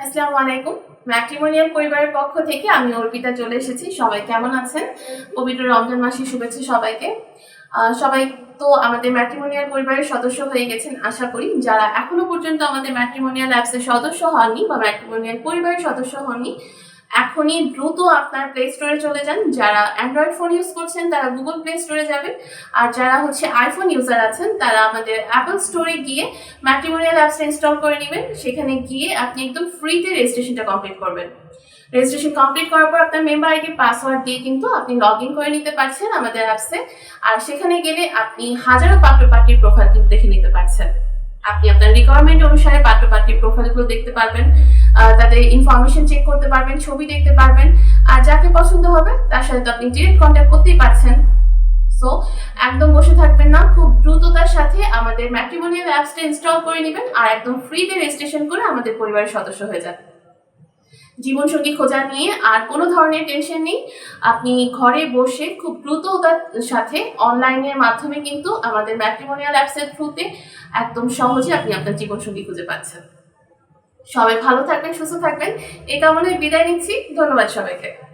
আসসালামু আলাইকুম। ম্যাট্রিমোনিয়াল পরিবারের পক্ষ থেকে আমি অর্পিতা চলে এসেছি। সবাই কেমন আছেন? পবিত্র রমজান মাসের শুভেচ্ছা সবাইকে। সবাই তো আমাদের ম্যাট্রিমোনিয়াল পরিবারের সদস্য হয়ে গেছেন আশা করি। যারা এখনো পর্যন্ত আমাদের ম্যাট্রিমোনিয়াল অ্যাপসের সদস্য হননি বা ম্যাট্রিমোনিয়াল পরিবারের সদস্য হননি, এখনই দ্রুত আপনার প্লে স্টোরে চলে যান। যারা অ্যান্ড্রয়েড ফোন ইউজ করছেন তারা গুগল প্লে স্টোরে যাবেন, আর যারা আইফোন ইউজার আছেন তারা আমাদের অ্যাপল স্টোরে গিয়ে ম্যাট্রিমোনিয়াল অ্যাপসটা ইনস্টল করে নেবেন। সেখানে গিয়ে আপনি একদম ফ্রিতে রেজিস্ট্রেশনটা কমপ্লিট করবেন। রেজিস্ট্রেশন কমপ্লিট করার পর আপনার মেম্বার আইডি পাসওয়ার্ড দিয়ে কিন্তু আপনি লগ ইন করে নিতে পারছেন আমাদের অ্যাপসে। আর সেখানে গেলে আপনি হাজারো পাত্র-পাত্রীর প্রোফাইল কিন্তু দেখে নিতে পারছেন। আপনি আপনার রিকোয়ারমেন্ট অনুসারে পাত্র-পাত্রীর প্রোফাইলগুলো দেখতে পারবেন, তাদের ইনফরমেশন চেক করতে পারবেন, ছবি দেখতে পারবেন, আর যাকে পছন্দ হবে তার সাথে তো আপনি ডিরেক্ট কন্ট্যাক্ট করতেই পারছেন। সো একদম বসে থাকবেন না, খুব দ্রুততার সাথে আমাদের ম্যাট্রিমোনিয়াল অ্যাপসটা ইনস্টল করে নেবেন আর একদম ফ্রিতে রেজিস্ট্রেশন করে আমাদের পরিবারের সদস্য হয়ে যান। জীবনসঙ্গী খোঁজা নিয়ে আর কোনো ধরনের টেনশন নেই। আপনি ঘরে বসে খুব দ্রুততার সাথে অনলাইনের মাধ্যমে কিন্তু আমাদের ম্যাট্রিমোনিয়াল অ্যাপসের থ্রুতে একদম সহজে আপনি আপনার জীবনসঙ্গী খুঁজে পাচ্ছেন। সবাই ভালো থাকবেন, সুস্থ থাকবেন, এই কামনায় বিদায় নিচ্ছি। ধন্যবাদ সবাইকে।